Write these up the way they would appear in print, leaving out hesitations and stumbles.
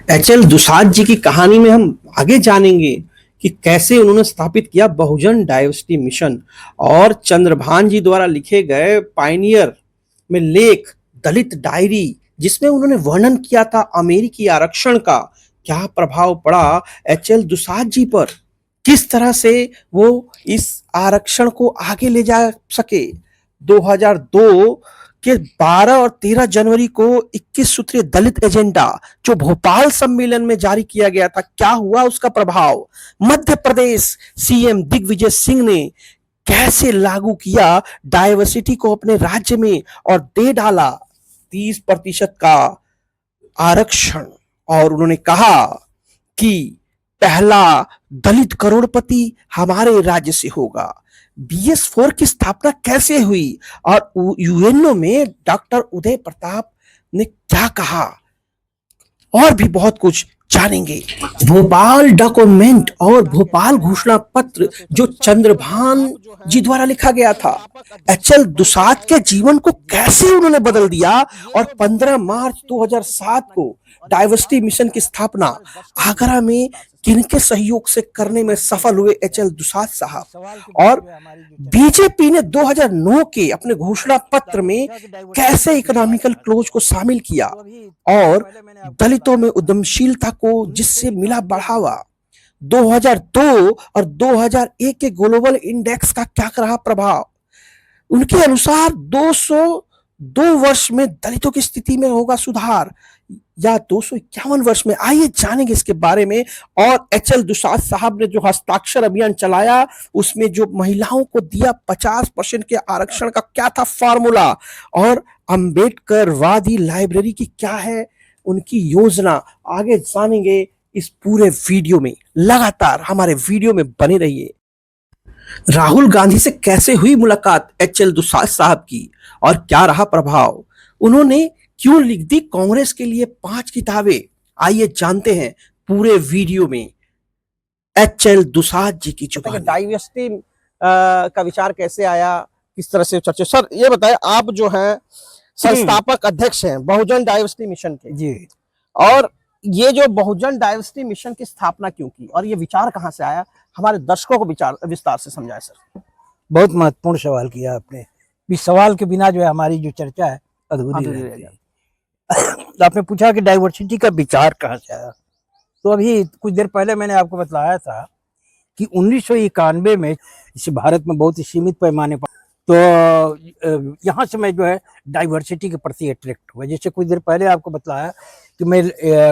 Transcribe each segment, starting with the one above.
HL Dusad जी की कहानी में हम आगे जानेंगे कि कैसे उन्होंने स्थापित किया बहुजन डाइवर्सिटी मिशन और चंद्रभान जी द्वारा लिखे गए पायनियर में लेख दलित डायरी जिसमें उन्होंने वर्णन किया था अमेरिकी आरक्षण का क्या प्रभाव पड़ा एचएल दुसाद जी पर, किस तरह से वो इस आरक्षण को आगे ले जा सके। 2002 के 12 और 13 जनवरी को 21 सूत्रीय दलित एजेंडा जो भोपाल सम्मेलन में जारी किया गया था, क्या हुआ उसका प्रभाव। मध्य प्रदेश सीएम दिग्विजय सिंह ने कैसे लागू किया डाइवर्सिटी को अपने राज्य में और दे डाला 30% का आरक्षण। और उन्होंने कहा कि पहला दलित करोड़पति हमारे राज्य से होगा। BS4 की स्थापना कैसे हुई और यूएनओ में डॉक्टर उदय प्रताप ने क्या कहा, और भी बहुत कुछ जानेंगे। भोपाल डॉक्यूमेंट और भोपाल घोषणा पत्र जो चंद्रभान जी द्वारा लिखा गया था, एचएल दुसाद के जीवन को कैसे उन्होंने बदल दिया। और 15 मार्च 2007 को डाइवर्सिटी मिशन की स्थापना आगरा में किनके सहयोग से करने में सफल हुए एचएल दुसाद साहब। और बीजेपी ने 2009 के अपने घोषणा पत्र में कैसे इकोनॉमिकल क्लोज को शामिल किया और दलितों में उद्यमशीलता को जिससे मिला बढ़ावा। 2002 और 2001 के ग्लोबल इंडेक्स का क्या रहा प्रभाव। उनके अनुसार 202 वर्ष में दलितों की स्थिति में होगा सुधार या 251 वर्ष में। आइए जानेंगे इसके बारे में। और एचएल दुसाद साहब ने जो हस्ताक्षर अभियान चलाया उसमें जो महिलाओं को दिया 50% के आरक्षण का क्या था फॉर्मूला, और अंबेडकर वादी लाइब्रेरी की क्या है उनकी योजना, आगे जानेंगे इस पूरे वीडियो में। लगातार हमारे वीडियो में बने रहिए। राहुल गांधी से कैसे हुई मुलाकात एचएल दुसाद साहब की और क्या रहा प्रभाव। उन्होंने क्यों लिख दी कांग्रेस के लिए 5 किताबें, आइए जानते हैं पूरे वीडियो में। एचएल दुसाद जी की जुबानी। डाइवर्सिटी का विचार कैसे आया, किस तरह से चर्चा। सर ये बताएं, आप जो हैं संस्थापक अध्यक्ष हैं बहुजन डाइवर्सिटी मिशन के जी, और ये जो बहुजन डाइवर्सिटी मिशन की स्थापना क्यों की और ये विचार कहां से आया, हमारे दर्शकों को विचार विस्तार से समझाएं सर। बहुत महत्वपूर्ण सवाल किया आपने। इस सवाल के बिना जो है हमारी जो चर्चा है अधूरी रहती है। आपने पूछा कि डाइवर्सिटी का विचार कहाँ से आया, तो अभी कुछ देर पहले मैंने आपको बताया था कि 1991 में इस भारत में बहुत ही सीमित पैमाने पर, तो यहाँ से मैं जो है डाइवर्सिटी के प्रति अट्रैक्ट हुआ। जैसे कुछ देर पहले आपको बताया कि मैं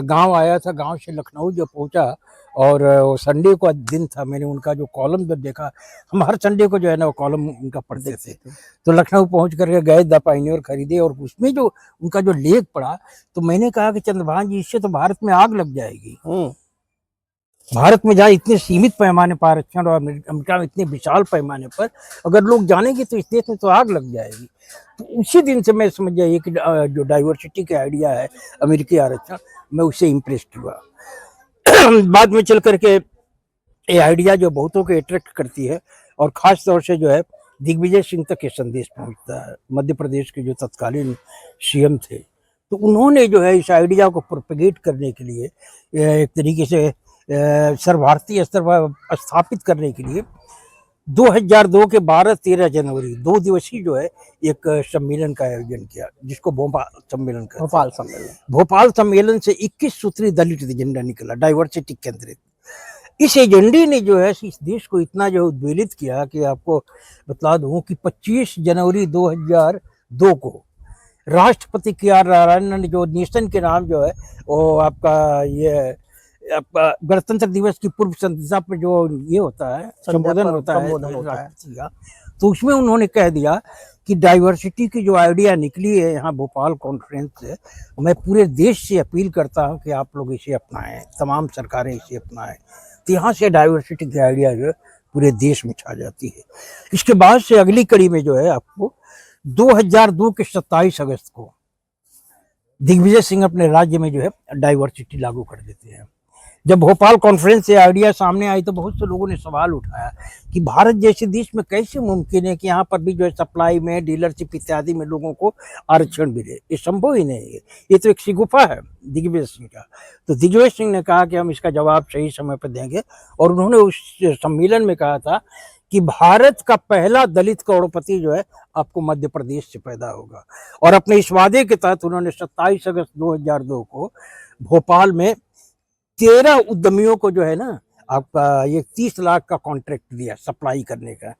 गांव आया था, गांव से लखनऊ जो पहुंचा और संडे को दिन था, मैंने उनका जो कॉलम जब देखा, हम हर संडे को जो है ना वो कॉलम उनका पढ़ते थे, तो लखनऊ पहुंच करके गए, द पायनियर खरीदे और उसमें जो उनका जो लेख पढ़ा तो मैंने कहा कि चंद्रभान जी इससे तो भारत में आग लग जाएगी। भारत में जहाँ इतने सीमित पैमाने पर आरक्षण और अमेरिका में इतने विशाल पैमाने पर अगर लोग जानेंगे तो इस देश में तो आग लग जाएगी। तो उसी दिन से मैं समझ जाइए कि जो डाइवर्सिटी का आइडिया है अमेरिकी आरक्षण, मैं उससे इम्प्रेस्ड हुआ। बाद में चल करके ये आइडिया जो बहुतों को अट्रैक्ट करती है और ख़ास तौर से जो है दिग्विजय सिंह तक ये संदेश पहुंचता है। मध्य प्रदेश के जो तत्कालीन सीएम थे, तो उन्होंने जो है इस आइडिया को प्रोपेगेट करने के लिए एक तरीके से सर्वभारतीय स्तर पर स्थापित करने के लिए 2002 के 12-13 जनवरी 2 दिवसीय जो है एक सम्मेलन का आयोजन किया, जिसको भोपाल सम्मेलन का। भोपाल सम्मेलन से 21 सूत्री दलित एजेंडा निकला, डाइवर्सिटी केंद्रित। इस एजेंडे ने जो है इस देश को इतना जो उद्वेलित किया कि आपको बता दूं कि 25 जनवरी 2002 को राष्ट्रपति KR नारायणन ने जो नेशन के नाम जो है वो आपका ये गणतंत्र दिवस की पूर्व संध्या पर जो ये होता है संबोधन होता है, तो उसमें उन्होंने कह दिया कि डाइवर्सिटी की जो आइडिया निकली है यहाँ भोपाल कॉन्फ्रेंस से, मैं पूरे देश से अपील करता हूँ कि आप लोग इसे अपनाएं, तमाम सरकारें इसे अपनाएं। तो यहाँ से डाइवर्सिटी की आइडिया जो है पूरे देश में छा जाती है। इसके बाद से अगली कड़ी में जो है आपको 2002 के 27 अगस्त को दिग्विजय सिंह अपने राज्य में जो है डाइवर्सिटी लागू कर देते हैं। जब भोपाल कॉन्फ्रेंस से आइडिया सामने आई तो बहुत से लोगों ने सवाल उठाया कि भारत जैसे देश में कैसे मुमकिन है कि यहाँ पर भी जो है सप्लाई में, डीलरशिप इत्यादि में लोगों को आरक्षण मिले। ये संभव ही नहीं है, ये तो एक शिगुफा है दिग्विजय सिंह का। तो दिग्विजय सिंह ने कहा कि हम इसका जवाब सही समय पर देंगे, और उन्होंने उस सम्मेलन में कहा था कि भारत का पहला दलित करोड़पति जो है आपको मध्य प्रदेश से पैदा होगा। और अपने इस वादे के तहत उन्होंने 27 अगस्त 2002 को भोपाल में 13 उद्यमियों को जो है ना आपका ये 30 लाख का कॉन्ट्रैक्ट दिया सप्लाई करने का।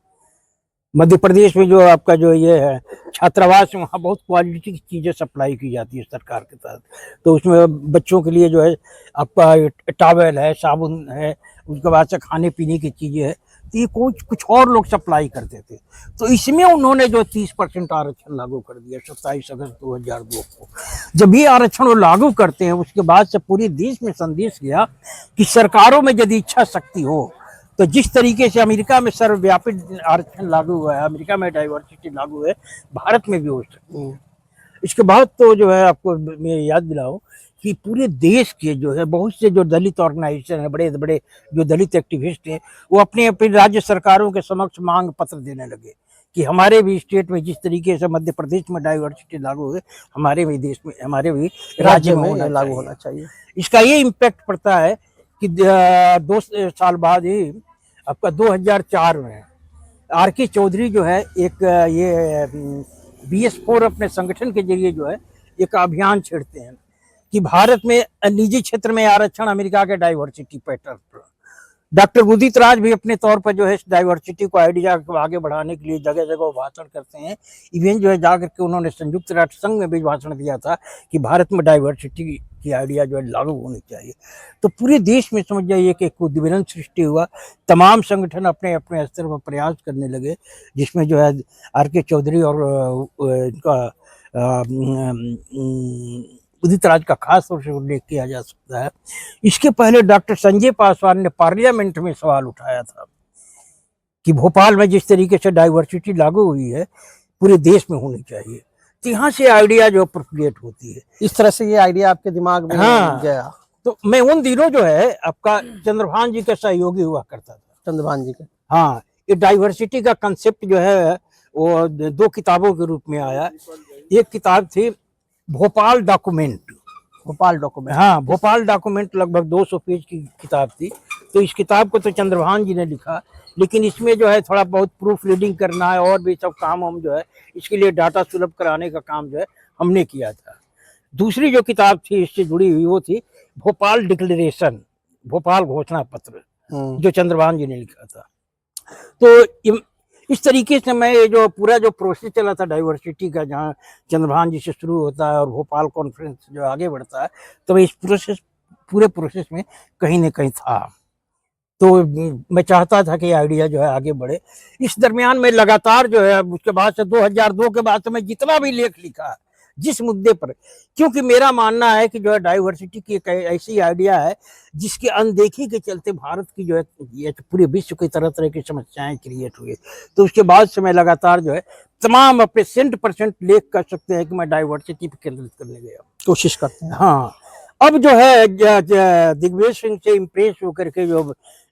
मध्य प्रदेश में जो आपका जो ये है छात्रावास है, वहाँ बहुत क्वालिटी की चीज़ें सप्लाई की जाती है सरकार के तहत। तो उसमें बच्चों के लिए जो है आपका टॉवेल है, साबुन है, उसके बाद से खाने पीने की चीज़ें है, तो ये कुछ और लोग सप्लाई करते थे। तो इसमें उन्होंने जो 30% आरक्षण लागू कर दिया 27 अगस्त 2002 को। जब ये आरक्षण वो लागू करते हैं, उसके बाद से पूरे देश में संदेश गया कि सरकारों में यदि इच्छा शक्ति हो तो जिस तरीके से अमेरिका में सर्वव्यापी आरक्षण लागू हुआ है, अमेरिका में डाइवर्सिटी लागू है, भारत में भी हो सकती है। इसके बाद तो जो है आपको मैं याद दिलाऊं कि पूरे देश के जो है बहुत से जो दलित ऑर्गेनाइजेशन है, बड़े बड़े जो दलित एक्टिविस्ट हैं, वो अपने अपने राज्य सरकारों के समक्ष मांग पत्र देने लगे कि हमारे भी स्टेट में जिस तरीके से मध्य प्रदेश में डाइवर्सिटी लागू है, हमारे भी देश में, हमारे भी राज्य में लागू होना चाहिए। इसका ये इम्पैक्ट पड़ता है कि 2 साल बाद ही आपका 2004 में आर.के. चौधरी जो है एक ये BS4 अपने संगठन के जरिए जो है एक अभियान छेड़ते हैं कि भारत में निजी क्षेत्र में आरक्षण, अमेरिका के डाइवर्सिटी पैटर्न पर। डॉक्टर उदित राज भी अपने तौर पर जो है डाइवर्सिटी को आइडिया को आगे बढ़ाने के लिए जगह जगह भाषण करते हैं। इवन जो है जाकर के उन्होंने संयुक्त राष्ट्र संघ में भी भाषण दिया था कि भारत में डाइवर्सिटी की आइडिया जो है लागू होनी चाहिए। तो पूरे देश में समझ जाइए कि एक उद्दीपन सृष्टि हुआ, तमाम संगठन अपने अपने स्तर पर प्रयास करने लगे, जिसमें जो है आर.के. चौधरी और इनका उदित राज का खास तौर से उल्लेख किया जा सकता है। इसके पहले डॉक्टर संजय पासवान ने पार्लियामेंट में सवाल उठाया था कि भोपाल में जिस तरीके से डाइवर्सिटी लागू हुई है पूरे देश में होनी चाहिए। तो यहाँ से आइडिया जो प्रोपगेट होती है, इस तरह से ये आइडिया आपके दिमाग में गया। तो मैं उन दिनों जो है आपका चंद्रभान जी का सहयोगी हुआ करता था। चंद्रभान जी का, हाँ, ये डाइवर्सिटी का कंसेप्ट जो है वो 2 किताबों के रूप में आया। एक किताब थी भोपाल डॉक्यूमेंट। हाँ, भोपाल डॉक्यूमेंट लगभग 200 पेज की किताब थी। तो इस किताब को तो चंद्रभान जी ने लिखा, लेकिन इसमें जो है थोड़ा बहुत प्रूफ रीडिंग करना है और भी सब काम हम जो है इसके लिए डाटा सुलभ कराने का काम जो है हमने किया था। दूसरी जो किताब थी इससे जुड़ी हुई वो थी भोपाल डिक्लेरेशन, भोपाल घोषणा पत्र, जो चंद्रभान जी ने लिखा था। तो इस तरीके से मैं ये जो पूरा जो प्रोसेस चला था डाइवर्सिटी का, जहाँ चंद्रभान जी से शुरू होता है और भोपाल कॉन्फ्रेंस जो आगे बढ़ता है, तो मैं इस पूरे प्रोसेस में कहीं ना कहीं था। तो मैं चाहता था कि आइडिया जो है आगे बढ़े। इस दरमियान में लगातार जो है उसके बाद से 2002 के बाद से मैं जितना भी लेख लिखा जिस मुद्दे पर, क्योंकि मेरा मानना है कि जो है डाइवर्सिटी की एक ऐसी आइडिया है जिसकी अनदेखी के चलते भारत की जो है ये पूरे विश्व की तरह तरह की समस्याएं क्रिएट हुई। तो उसके बाद से मैं लगातार जो है तमाम अपने 100% लेख कर सकते हैं कि मैं डाइवर्सिटी पर केंद्रित करने गया, कोशिश करते हैं। हाँ, अब जो है दिग्विजय सिंह से इम्प्रेस होकर के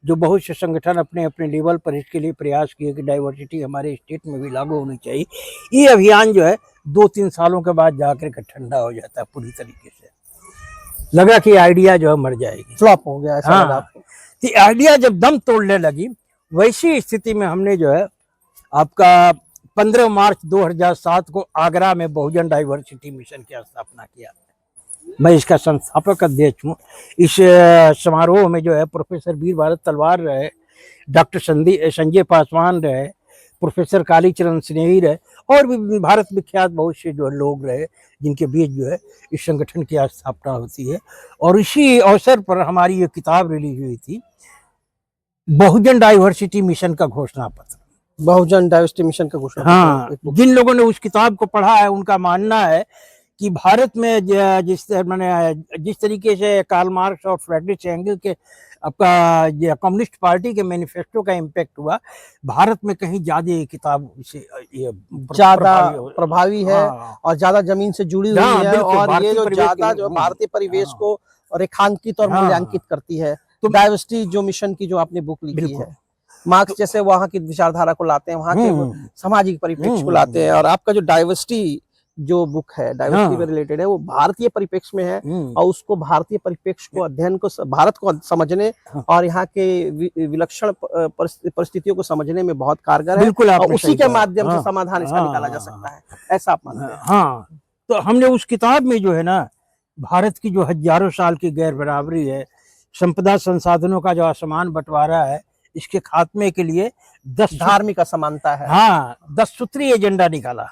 जो बहुत से संगठन अपने अपने लेवल पर इसके लिए प्रयास किए कि डाइवर्सिटी हमारे स्टेट में भी लागू होनी चाहिए। ये अभियान जो है 2-3 सालों के बाद जाकर के ठंडा हो जाता है पूरी तरीके से। लगा कि आइडिया जो है मर जाएगी, फ्लॉप हो गया ऐसा लगा आपको? तो आइडिया जब दम तोड़ने लगी, वैसी स्थिति में हमने जो है आपका 15 मार्च 2007 को आगरा में बहुजन डाइवर्सिटी मिशन की स्थापना किया। मैं इसका संस्थापक अध्यक्ष हूँ। इस समारोह में जो है प्रोफेसर वीर भारत तलवार रहे, डॉक्टर संजय पासवान रहे, प्रोफेसर कालीचरण स्नेही रहे, और भी भारत विख्यात बहुत से जो लोग रहे जिनके बीच जो है इस संगठन की स्थापना होती है। और इसी अवसर पर हमारी ये किताब रिलीज हुई थी, बहुजन डाइवर्सिटी मिशन का घोषणा पत्र। बहुजन डाइवर्सिटी मिशन का घोषणा। हाँ, जिन लोगों ने उस किताब को पढ़ा है उनका मानना है कि भारत में जिस तरीके से कार्ल मार्क्स और फ्रेडरिक एंगल के आपका कम्युनिस्ट पार्टी के मैनिफेस्टो का इम्पैक्ट हुआ, भारत में कहीं ज्यादा किताब से ज्यादा प्रभावी है। हाँ। और ज्यादा जमीन से जुड़ी हुई है। और ये जो ज्यादा जो भारतीय परिवेश को रेखांकित और हाँ। मूल्यांकित करती है। तो डाइवर्सिटी जो मिशन की जो आपने बुक लिखी बिल्कुल। है, मार्क्स जैसे वहाँ की विचारधारा को लाते हैं, वहाँ के सामाजिक परिप्रेक्ष्य को लाते हैं, और आपका जो डाइवर्सिटी जो बुक है, डाइवर्सिटी में रिलेटेड है, वो भारतीय परिप्रेक्ष्य में है, और उसको भारतीय परिप्रेक्ष्य को अध्ययन को भारत को समझने और यहाँ के विलक्षण परिस्थितियों को समझने में बहुत कारगर है, बिल्कुल और आपने उसी सही के कहा। माध्यम से हाँ, समाधान इसका निकाला जा सकता है, ऐसा आप मानते हैं? हाँ, तो हमने उस किताब में जो है ना, भारत की जो हजारों साल की गैर बराबरी है, संपदा संसाधनों का जो असमान बंटवारा है, इसके खात्मे के लिए 10 धार्मिक असमानता है। हाँ, 10 सूत्रीय एजेंडा निकाला,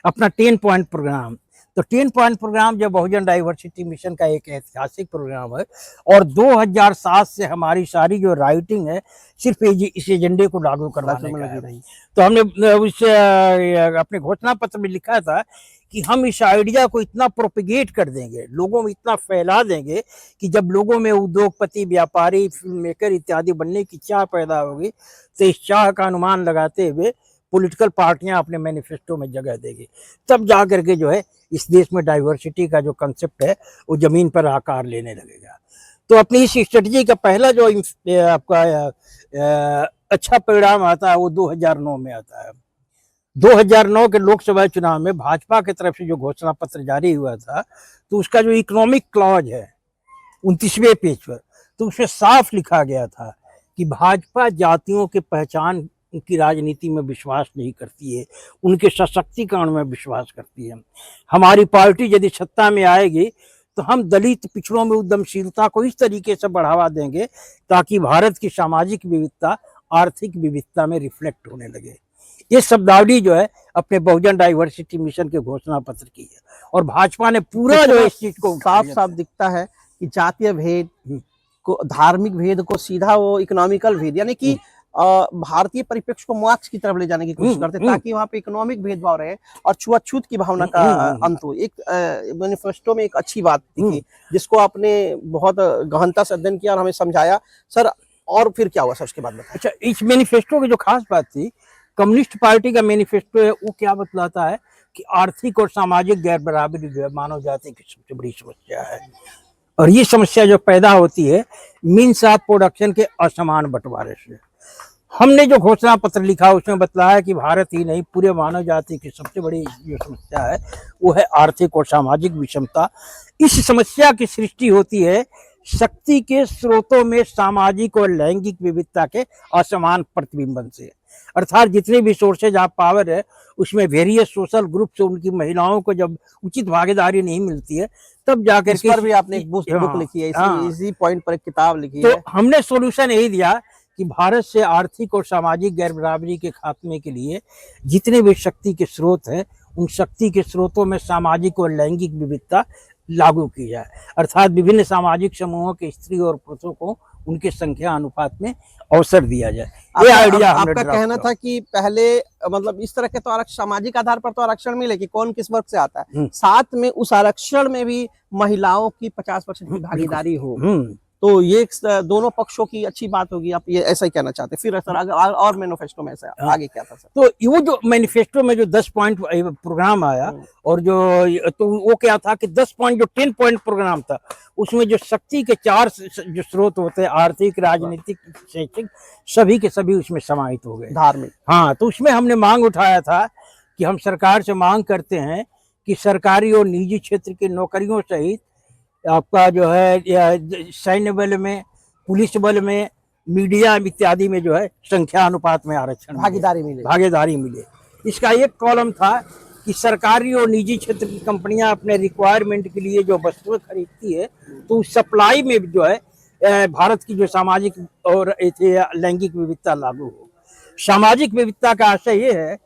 अपना 10 पॉइंट प्रोग्राम। तो 10 पॉइंट प्रोग्राम जो बहुजन डाइवर्सिटी मिशन का एक ऐतिहासिक प्रोग्राम है, और 2007 से हमारी सारी जो राइटिंग है सिर्फ इस एजेंडे को लागू करवाने का है। तो हमने उस अपने घोषणा पत्र में लिखा था कि हम इस आइडिया को इतना प्रोपिगेट कर देंगे, लोगों में इतना फैला देंगे कि जब लोगों में उद्योगपति, व्यापारी, फिल्म मेकर इत्यादि बनने की चाह पैदा होगी, तो इस चाह का अनुमान लगाते हुए पॉलिटिकल पार्टियां अपने मैनिफेस्टो में जगह देगी, तब जा करके जो है इस देश में डाइवर्सिटी का जो कंसेप्ट है वो जमीन पर आकार लेने लगेगा। तो अपनी इस स्ट्रेटजी का पहला जो आपका अच्छा परिणाम आता है वो 2009 में आता है। 2009 के लोकसभा चुनाव में भाजपा की तरफ से जो घोषणा पत्र जारी हुआ था, तो उसका जो इकोनॉमिक क्लॉज है 29वें पेज पर, तो उसमें साफ लिखा गया था कि भाजपा जातियों के पहचान की राजनीति में विश्वास नहीं करती है, उनके सशक्तिकरण में विश्वास करती है। हमारी पार्टी यदि सत्ता में आएगी तो हम दलित पिछड़ों में उद्यमशीलता को इस तरीके से बढ़ावा देंगे ताकि भारत की सामाजिक विविधता आर्थिक विविधता में रिफ्लेक्ट होने लगे। ये शब्दावली जो है अपने बहुजन डाइवर्सिटी मिशन के घोषणा पत्र की है, और भाजपा ने पूरा जो इस चीज को साफ साफ दिखता है कि जातीय भेद को, धार्मिक भेद को सीधा वो इकोनॉमिकल भेद, यानी कि भारतीय परिप्रेक्ष्य को मार्क्स की तरफ ले जाने की कोशिश करते हैं, ताकि वहां पे इकोनॉमिक भेदभाव रहे और छुआछूत की भावना का अंत हो। एक मैनिफेस्टो में एक अच्छी बात थी जिसको आपने बहुत गहनता से अध्ययन किया और हमें समझाया सर। और फिर क्या हुआ सर उसके बाद में? अच्छा, इस मैनिफेस्टो की जो खास बात थी, कम्युनिस्ट पार्टी का मैनिफेस्टो है, वो क्या बतलाता है कि आर्थिक और सामाजिक गैर बराबरी जो है मानव जाति की सबसे बड़ी समस्या है, और ये समस्या जो पैदा होती है मीन्स ऑफ प्रोडक्शन के असमान बंटवारे से। हमने जो घोषणा पत्र लिखा उसमें बतलाया कि भारत ही नहीं पूरे मानव जाति की सबसे बड़ी जो समस्या है वो है आर्थिक और सामाजिक विषमता। इस समस्या की सृष्टि होती है शक्ति के स्रोतों में सामाजिक और लैंगिक विविधता के असमान प्रतिबिंबन से। अर्थात जितने भी सोर्सेज ऑफ पावर है उसमें वेरियस सोशल ग्रुप से उनकी महिलाओं को जब उचित भागीदारी नहीं मिलती है, तब जाकर इस पर भी आपने एक बुक लिखी है, इसी पॉइंट पर एक किताब लिखी है। तो हमने सॉल्यूशन यही दिया कि भारत से आर्थिक और सामाजिक गैर बराबरी के खात्मे के लिए जितने भी शक्ति के स्रोत हैं उन शक्ति के स्रोतों में सामाजिक और लैंगिक विविधता लागू की जाए, अर्थात विभिन्न सामाजिक समूहों के स्त्री और पुरुषों को उनके संख्या अनुपात में अवसर दिया जाए। ये आइडिया आपका कहना था कि पहले मतलब इस तरह के तो आरक्षण सामाजिक आधार पर तो आरक्षण मिले कि कौन किस वर्ग से आता है, साथ में उस आरक्षण में भी महिलाओं की 50% की भागीदारी हो, तो ये दोनों पक्षों की अच्छी बात होगी। आप ये ऐसा ही कहना चाहते हैं? फिर सर और मैनिफेस्टो में ऐसा आगे क्या था सर? तो वो जो मैनिफेस्टो में जो 10 पॉइंट प्रोग्राम आया, और जो तो वो क्या था कि 10 पॉइंट जो 10 पॉइंट प्रोग्राम था उसमें जो शक्ति के 4 जो स्रोत होते हैं आर्थिक, राजनीतिक, शैक्षिक, सभी के सभी उसमें समाहित हो गए। धार्मिक, हाँ, तो उसमें हमने मांग उठाया था कि हम सरकार से मांग करते हैं कि सरकारी और निजी क्षेत्र की नौकरियों सहित आपका जो है सैन्य बल में, पुलिस बल में, मीडिया इत्यादि में जो है संख्या अनुपात में आरक्षण भागीदारी मिले। इसका एक कॉलम था कि सरकारी और निजी क्षेत्र की कंपनियां अपने रिक्वायरमेंट के लिए जो वस्तुएं खरीदती है तो सप्लाई में जो है भारत की जो सामाजिक और लैंगिक विविधता लागू हो। सामाजिक विविधता का आशय ये है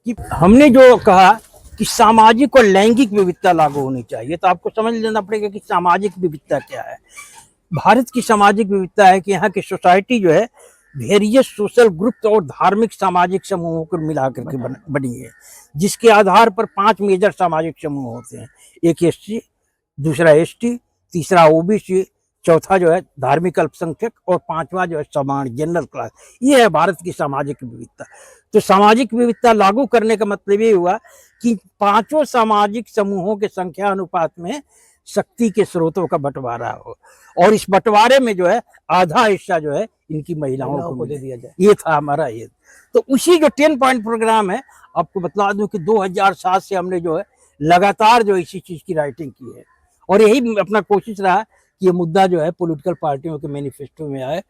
कि हमने जो कहा कि सामाजिक और लैंगिक विविधता लागू होनी चाहिए, तो आपको समझ लेना पड़ेगा कि सामाजिक विविधता क्या है। भारत की सामाजिक विविधता है कि यहाँ की सोसाइटी जो है वेरियस सोशल ग्रुप और धार्मिक सामाजिक समूहों को मिलाकर के बनी है, जिसके आधार पर 5 मेजर सामाजिक समूह होते हैं। एक एससी, दूसरा एसटी, तीसरा ओबीसी, चौथा जो है धार्मिक अल्पसंख्यक, और 5वां जो है सामान्य जनरल क्लास। ये है भारत की सामाजिक विविधता। तो सामाजिक विविधता लागू करने का मतलब ये हुआ कि 5 सामाजिक समूहों के संख्या अनुपात में शक्ति के स्रोतों का बंटवारा हो, और इस बंटवारे में जो है आधा हिस्सा जो है इनकी महिलाओं को दे दिया जाए। ये था हमारा ये। तो उसी जो 10 पॉइंट प्रोग्राम है, आपको बता दूं कि 2007 से हमने जो है लगातार जो इसी चीज की राइटिंग की है, और यही अपना कोशिश रहा कि ये मुद्दा जो है पॉलिटिकल पार्टियों के मैनिफेस्टो में आए।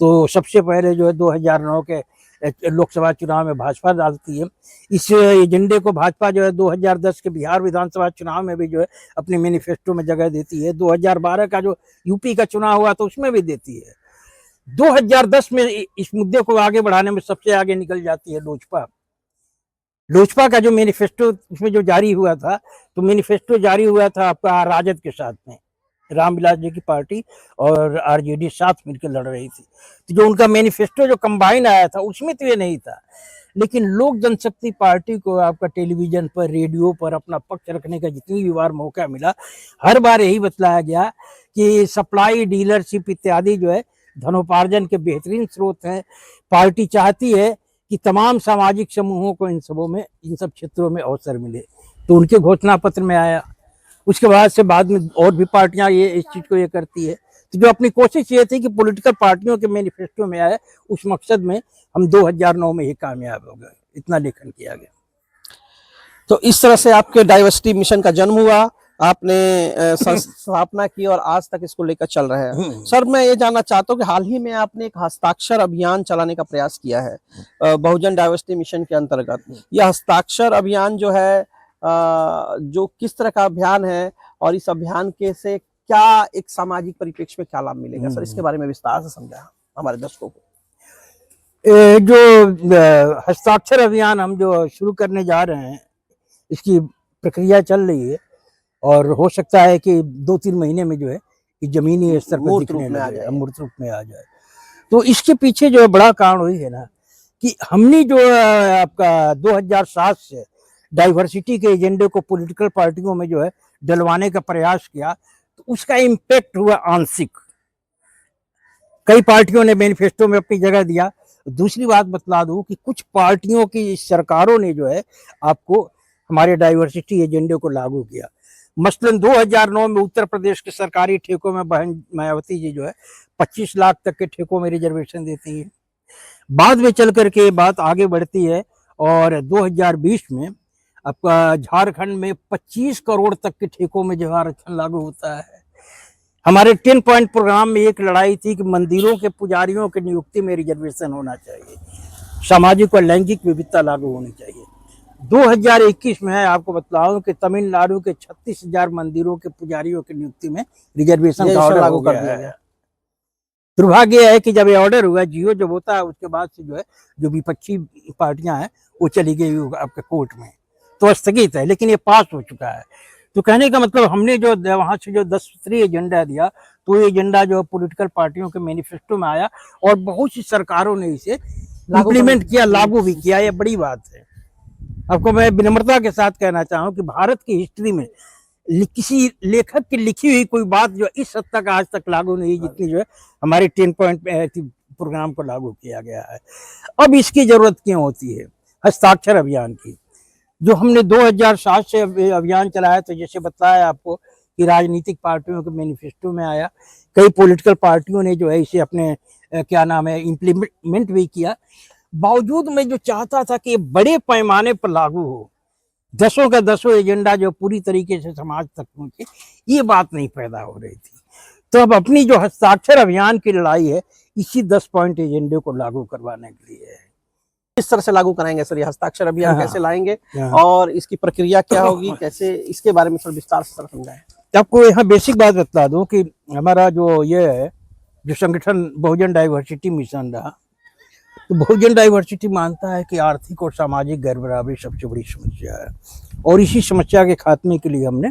तो सबसे पहले जो है 2009 के लोकसभा चुनाव में भाजपा डालती है इस एजेंडे को। भाजपा जो है 2010 के बिहार विधानसभा चुनाव में भी जो है अपने मैनिफेस्टो में जगह देती है। 2012 का जो यूपी का चुनाव हुआ तो उसमें भी देती है। 2010 में इस मुद्दे को आगे बढ़ाने में सबसे आगे निकल जाती है लोजपा। लोजपा का जो मैनिफेस्टो उसमें जो जारी हुआ था, तो मैनिफेस्टो जारी हुआ था आपका राजद के साथ में, रामविलास जी की पार्टी और आरजेडी साथ मिलकर लड़ रही थी। तो जो उनका मैनिफेस्टो जो कंबाइन आया था उसमें तो ये नहीं था, लेकिन लोक जनशक्ति पार्टी को आपका टेलीविजन पर, रेडियो पर अपना पक्ष रखने का जितनी भी बार मौका मिला, हर बार यही बतलाया गया कि सप्लाई, डीलरशिप इत्यादि जो है धनोपार्जन के बेहतरीन स्रोत हैं। पार्टी चाहती है कि तमाम सामाजिक समूहों को इन सब क्षेत्रों में अवसर मिले। तो उनके घोषणा पत्र में आया। उसके बाद में और भी पार्टियां ये इस चीज को ये करती है। तो जो अपनी कोशिश ये थी कि पॉलिटिकल पार्टियों के मैनिफेस्टो में आए, उस मकसद में हम 2009 में ही कामयाब हो गए। इतना लेखन किया गया। तो इस तरह से आपके डाइवर्सिटी मिशन का जन्म हुआ, आपने स्थापना की और आज तक इसको लेकर चल रहे हैं। सर, मैं ये जानना चाहता हूँ कि हाल ही में आपने एक हस्ताक्षर अभियान चलाने का प्रयास किया है बहुजन डाइवर्सिटी मिशन के अंतर्गत। यह हस्ताक्षर अभियान जो है जो किस तरह का अभियान है और इस अभियान के से क्या एक सामाजिक परिप्रेक्ष्य में क्या लाभ मिलेगा सर, इसके बारे में विस्तार से समझा हमारे दर्शकों को। जो हस्ताक्षर अभियान हम जो शुरू करने जा रहे हैं, इसकी प्रक्रिया चल रही है और हो सकता है कि 2-3 महीने में जो है ये जमीनी स्तर पर दिखने लगे, मूर्त रूप में आ जाए। तो इसके पीछे जो है बड़ा कारण वही है ना कि हमने जो आपका 2007 से डाइवर्सिटी के एजेंडे को पॉलिटिकल पार्टियों में जो है डलवाने का प्रयास किया, तो उसका इम्पैक्ट हुआ आंशिक। कई पार्टियों ने मैनिफेस्टो में अपनी जगह दिया। दूसरी बात बतला दूं कि कुछ पार्टियों की सरकारों ने जो है आपको हमारे डाइवर्सिटी एजेंडे को लागू किया। मसलन 2009 में उत्तर प्रदेश के सरकारी ठेकों में बहन मायावती जी जो है 25 लाख तक के ठेकों में रिजर्वेशन देती है। बाद में चल करके बात आगे बढ़ती है और 2020 में आपका झारखंड में 25 करोड़ तक के ठेकों में जो आरक्षण लागू होता है। हमारे 10 पॉइंट प्रोग्राम में एक लड़ाई थी कि मंदिरों के पुजारियों की नियुक्ति में रिजर्वेशन होना चाहिए, सामाजिक और लैंगिक विविधता लागू होनी चाहिए। 2021 में आपको बतलाऊं कि तमिलनाडु के 36,000 मंदिरों के पुजारियों की नियुक्ति में रिजर्वेशन का ऑर्डर लागू कर दिया गया। दुर्भाग्य है कि जब ये ऑर्डर हुआ, जियो जब होता है, उसके बाद से जो है जो विपक्षी पार्टियां हैं वो चली गई आपके कोर्ट में, तो स्थगित है, लेकिन ये पास हो चुका है। तो कहने का मतलब हमने जो वहां से जो 10 सूत्रीय एजेंडा दिया, तो ये एजेंडा जो पॉलिटिकल पार्टियों के मैनिफेस्टो में आया और बहुत सी सरकारों ने इसे इम्प्लीमेंट किया, लागू भी किया। ये बड़ी बात है। आपको मैं विनम्रता के साथ कहना चाहूँ कि भारत की हिस्ट्री में किसी लेखक की लिखी हुई कोई बात जो इस हद तक आज तक लागू नहीं, जितनी जो है हमारे 10 पॉइंट प्रोग्राम को लागू किया गया है। अब इसकी जरूरत क्यों होती है हस्ताक्षर अभियान की? जो हमने 2007 से अभियान चलाया, तो जैसे बताया आपको कि राजनीतिक पार्टियों के मैनिफेस्टो में आया, कई पॉलिटिकल पार्टियों ने जो है इसे अपने क्या नाम है इम्प्लीमेंट भी किया। बावजूद मैं जो चाहता था कि बड़े पैमाने पर लागू हो, 10 का 10 एजेंडा जो पूरी तरीके से समाज तक पहुंचे, ये बात नहीं पैदा हो रही थी। तो अब अपनी जो हस्ताक्षर अभियान की लड़ाई है इसी 10 पॉइंट एजेंडे को लागू करवाने के लिए है। किस तरह से लागू कराएंगे सर ये हस्ताक्षर अभियान, कैसे लाएंगे और इसकी प्रक्रिया क्या होगी, कैसे, इसके बारे में सर विस्तार से समझाएं। आपको यहाँ बेसिक बात बता दूं कि हमारा जो ये है जो संगठन बहुजन डाइवर्सिटी मिशन रहा, तो बहुजन डाइवर्सिटी मानता है कि आर्थिक और सामाजिक गैरबराबरी सबसे बड़ी समस्या है, और इसी समस्या के खात्मे के लिए हमने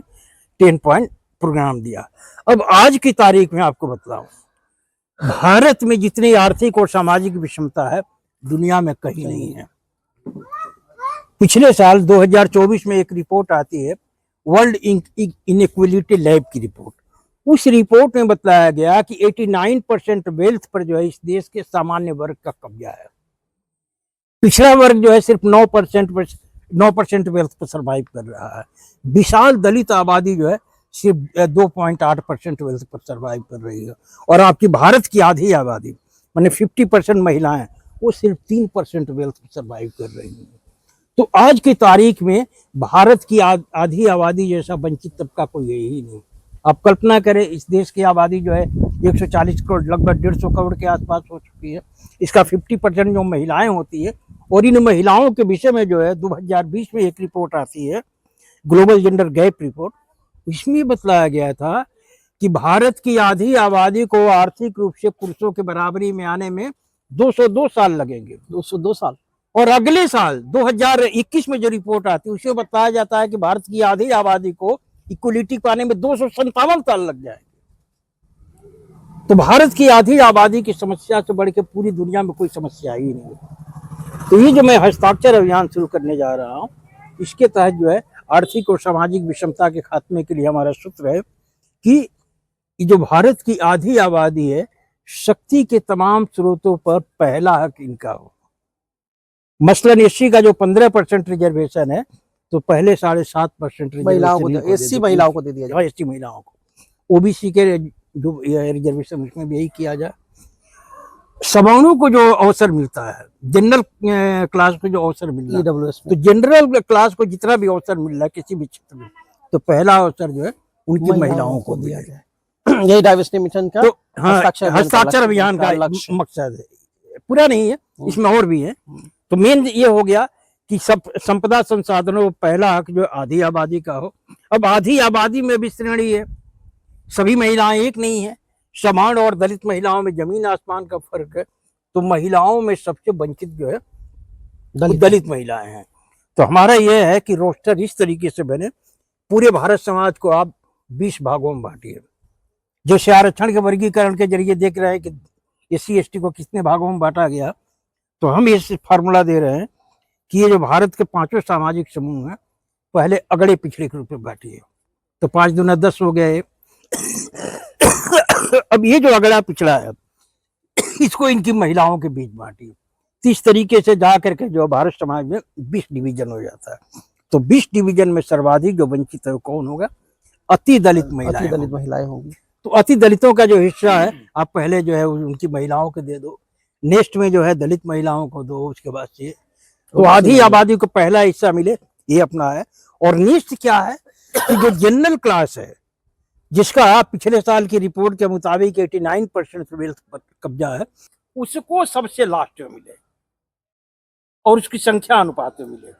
10 पॉइंट प्रोग्राम दिया। अब आज की तारीख में आपको बतलाऊं, भारत में जितनी आर्थिक और सामाजिक विषमता है दुनिया में कहीं नहीं है। पिछले साल 2024 में एक रिपोर्ट आती है, वर्ल्ड इनइक्वालिटी लैब की रिपोर्ट। उस रिपोर्ट में बताया गया कि 89% वेल्थ पर जो है इस देश के सामान्य वर्ग का कब्जा है। पिछड़ा वर्ग जो है सिर्फ 9% वेल्थ पर सर्वाइव कर रहा है। विशाल दलित आबादी जो है सिर्फ 2.8% वेल्थ पर सर्वाइव कर रही है, और आपकी भारत की आधी आबादी माने 50% महिलाएं, वो सिर्फ 3% वेल्थ पर सर्वाइव कर रही हैं। तो आज की तारीख में भारत की आधी आबादी जैसा वंचित तबका कोई है ही नहीं। आप कल्पना करें, इस देश की आबादी जो है 140 करोड़, लगभग 150 करोड़ के आसपास हो चुकी है। इसका 50% जो महिलाएं होती है, और इन महिलाओं के विषय में जो है 2020 में एक रिपोर्ट आती है, ग्लोबल जेंडर गैप रिपोर्ट। इसमें बतलाया गया था कि भारत की आधी आबादी को आर्थिक रूप से पुरुषों के बराबरी में आने में 202 साल लगेंगे। 202 साल। और अगले साल 2021 में जो रिपोर्ट आती है उसमें बताया जाता है कि भारत की आधी आबादी को इक्वलिटी पाने में 257 साल लग जाएंगे। तो भारत की आधी आबादी की समस्या से बढ़ के पूरी दुनिया में कोई समस्या ही नहीं है। तो ये जो मैं हस्ताक्षर अभियान शुरू करने जा रहा हूँ, इसके तहत जो है आर्थिक और सामाजिक विषमता के खात्मे के लिए हमारा सूत्र है कि जो भारत की आधी आबादी है, शक्ति के तमाम स्रोतों पर पहला हक इनका हो। मसलन एससी का जो 15% रिजर्वेशन है, तो पहले 7.5% महिलाओं को, एससी महिलाओं को दे दिया जाए। एससी महिलाओं को। ओबीसी के जो रिजर्वेशन उसमें भी यही किया जाए। सवर्णों को जो अवसर मिलता है, जनरल क्लास को जो अवसर मिल रहा है, तो जनरल क्लास को जितना भी अवसर मिल रहा है किसी भी क्षेत्र में, तो पहला अवसर जो है उनकी महिलाओं को दिया जाए। यही डाइवर्सिटी मिशन का तो हस्ताक्षर अभियान का मकसद है, पूरा नहीं है, इसमें और भी है। तो मेन ये हो गया कि सब संपदा संसाधनों पहला हक जो आधी आबादी का हो। अब आधी आबादी में भी श्रेणी है, सभी महिलाएं एक नहीं है। समान और दलित महिलाओं में जमीन आसमान का फर्क है। तो महिलाओं में सबसे वंचित जो है दलित महिलाएं हैं। तो हमारा यह है कि रोस्टर इस तरीके से बने, पूरे भारत समाज को आप 20 भागों में बांटिए। जो आरक्षण के वर्गीकरण के जरिए देख रहे हैं कि एससी एसटी को कितने भागों में बांटा गया, तो हम ये फार्मूला दे रहे हैं कि ये जो भारत के 5 सामाजिक समूह हैं, पहले अगड़े पिछड़े के रूप में बांटिए। तो 5 दूना 10 हो गए। अब ये जो अगड़ा पिछड़ा है, इसको इनकी महिलाओं के बीच बांटिए। तो इस तरीके से जा करके जो भारत समाज में 20 डिवीजन हो जाता है। तो 20 डिवीजन में सर्वाधिक जो वंचित है कौन होगा? अति दलित महिलाएं होंगी। तो अति दलितों का जो हिस्सा है, आप पहले जो है उनकी महिलाओं को दे दो, नेक्स्ट में जो है दलित महिलाओं को दो, उसके बाद से तो आधी आबादी को पहला हिस्सा मिले, ये अपना है। और नेक्स्ट क्या है कि जो जनरल क्लास है, जिसका पिछले साल की रिपोर्ट के मुताबिक 89% वेल्थ पर कब्जा है, उसको सबसे लास्ट में मिले और उसकी संख्या अनुपात में मिले।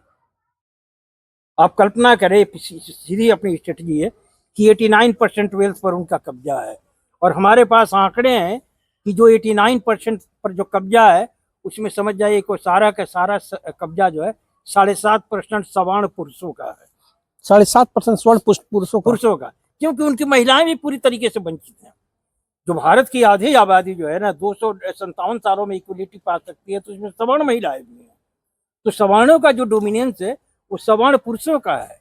आप कल्पना करें, सीधी अपनी स्ट्रेटजी है कि 89% वेल्थ पर उनका कब्जा है, और हमारे पास आंकड़े हैं कि जो 89% पर जो कब्जा है, उसमें समझ जाइए कि सारा का सारा कब्जा जो है 7.5% सवर्ण पुरुषों का है। 7.5% स्वर्ण पुरुषों का, क्योंकि उनकी महिलाएं भी पूरी तरीके से वंचित हैं। जो भारत की आधी आबादी जो है ना 257 सालों में इक्वलिटी पा सकती है, तो उसमें सवर्ण महिलाएं भी हैं। तो सवर्णों का जो डोमिनेंस है वो सवर्ण पुरुषों का है।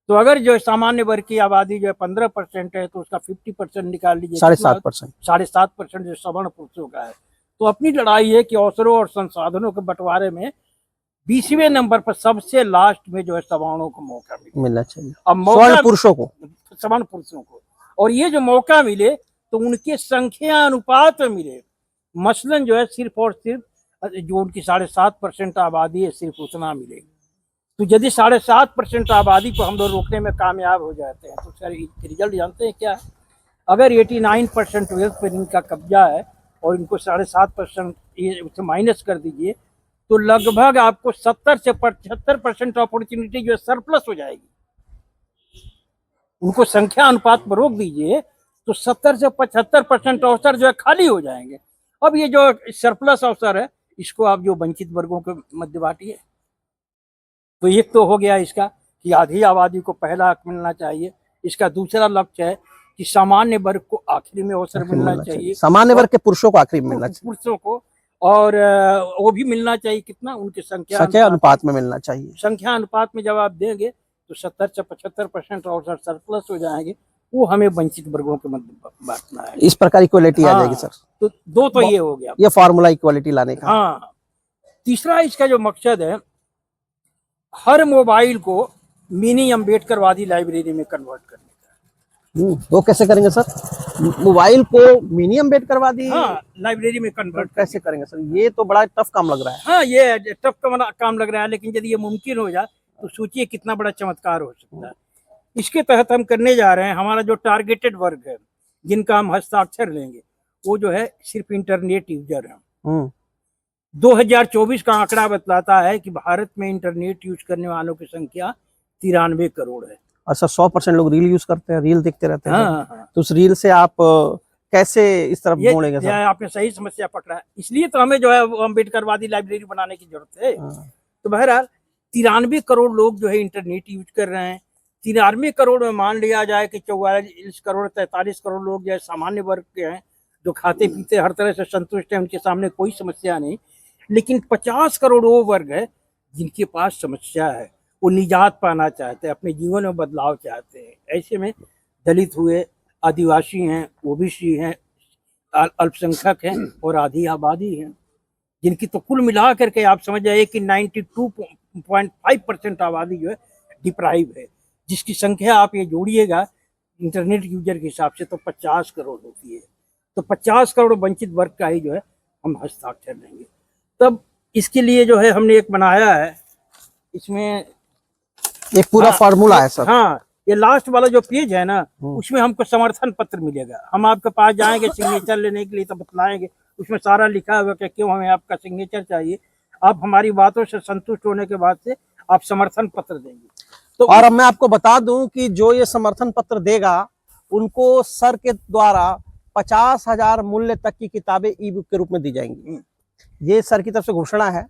तो अगर जो सामान्य वर्ग की आबादी जो है 15% है, तो उसका 50% निकाल लीजिए, 7.5% जो सवर्ण पुरुषों का है। तो अपनी लड़ाई है कि अवसरों और संसाधनों के बंटवारे में 20वें नंबर पर सबसे लास्ट में जो है सवर्णों को मौका मिलना चाहिए। अब सवर्ण पुरुषों को, और ये जो मौका मिले तो उनके संख्या अनुपात में मिले। मसलन जो है सिर्फ और सिर्फ जो उनकी 7.5% आबादी है, सिर्फ उतना मिले। तो यदि 7.5% आबादी को हम लोग रोकने में कामयाब हो जाते हैं, तो सर रिजल्ट जानते हैं क्या है? अगर 89% वेल्थ पर इनका कब्जा है और इनको 7.5% माइनस कर दीजिए, तो लगभग आपको 70 से 75% अपॉर्चुनिटी जो है सरप्लस हो जाएगी। उनको संख्या अनुपात पर रोक दीजिए तो 70 से 75% अवसर जो है खाली हो जाएंगे। अब ये जो सरप्लस अवसर है, इसको आप जो वंचित वर्गों के मध्य बांटिए। तो एक तो हो गया इसका कि आधी आबादी को पहला हक मिलना चाहिए। इसका दूसरा लक्ष्य है कि सामान्य वर्ग को आखिरी में अवसर मिलना चाहिए। सामान्य वर्ग के पुरुषों को आखिरी में मिलना चाहिए, पुरुषों को, और वो भी मिलना चाहिए कितना? उनकी संख्या अनुपात में मिलना चाहिए। संख्या अनुपात में जब आप देंगे तो 70 से 75% अवसर सरप्लस हो जाएंगे। वो हमें वंचित वर्गों के मध्य बांटना है। इस प्रकार इक्वालिटी आ जाएगी सर। तो दो तो ये हो गया, ये फॉर्मूला इक्वालिटी लाने का। हाँ, तीसरा इसका जो मकसद है, हर मोबाइल को मिनी अम्बेडकरवादी लाइब्रेरी में कन्वर्ट करने का। वो कैसे करेंगे सर? मोबाइल को मिनिमम बेट करवा दी? हाँ, लाइब्रेरी में कन्वर्ट कैसे करेंगे सर? ये तो बड़ा टफ काम लग रहा है। हाँ, ये टफ काम लग रहा है, लेकिन यदि ये मुमकिन हो जाए तो सोचिए कितना बड़ा चमत्कार हो सकता है। इसके तहत हम करने जा रहे हैं, हमारा जो टारगेटेड वर्ग है, जिनका हम हस्ताक्षर लेंगे, वो जो है सिर्फ इंटरनेट यूजर है। 2024 का आंकड़ा बतलाता है कि भारत में इंटरनेट यूज करने वालों की संख्या 93 करोड़ है। अच्छा, 100% लोग रील यूज करते हैं, रील देखते रहते हैं। हाँ। तो उस रील से आप कैसे इस तरफ मोड़ेंगे सर? आपने सही समस्या पकड़ा है, इसलिए तो हमें जो है वो अम्बेडकरवादी लाइब्रेरी बनाने की जरूरत है। तो बहरहाल 93 करोड़ लोग जो है इंटरनेट यूज कर रहे हैं। 93 करोड़ में मान लिया जाए कि 44 करोड़ 43 करोड़ लोग जो है सामान्य वर्ग के हैं, जो खाते पीते हर तरह से संतुष्ट हैं, उनके सामने कोई समस्या नहीं। लेकिन 50 करोड़ वो वर्ग है जिनके पास समस्या है, वो निजात पाना चाहते हैं, अपने जीवन में बदलाव चाहते हैं। ऐसे में दलित हुए, आदिवासी हैं, ओबीसी हैं, अल्पसंख्यक हैं और आधी आबादी हैं, जिनकी तो कुल मिला करके आप समझ जाइए कि 92.5% आबादी जो है डिप्राइव है, जिसकी संख्या आप ये जोड़िएगा इंटरनेट यूजर के हिसाब से तो 50 करोड़ होती है। तो 50 करोड़ वंचित वर्ग का ही जो है हम हस्ताक्षर लेंगे। तब इसके लिए जो है हमने एक बनाया है, इसमें एक पूरा फार्मूला है सर। हाँ, ये लास्ट वाला जो पेज है ना, उसमें हमको समर्थन पत्र मिलेगा। हम आपके पास जाएंगे सिग्नेचर लेने के लिए, तो बतलाएंगे, उसमें सारा लिखा हुआ कि क्यों हमें आपका सिग्नेचर चाहिए। आप हमारी बातों से संतुष्ट होने के बाद से आप समर्थन पत्र देंगे। तो और अब मैं आपको बता दूं कि जो ये समर्थन पत्र देगा, उनको सर के द्वारा 50,000 मूल्य तक की किताबें ई बुक के रूप में दी जाएंगी। ये सर की तरफ से घोषणा है।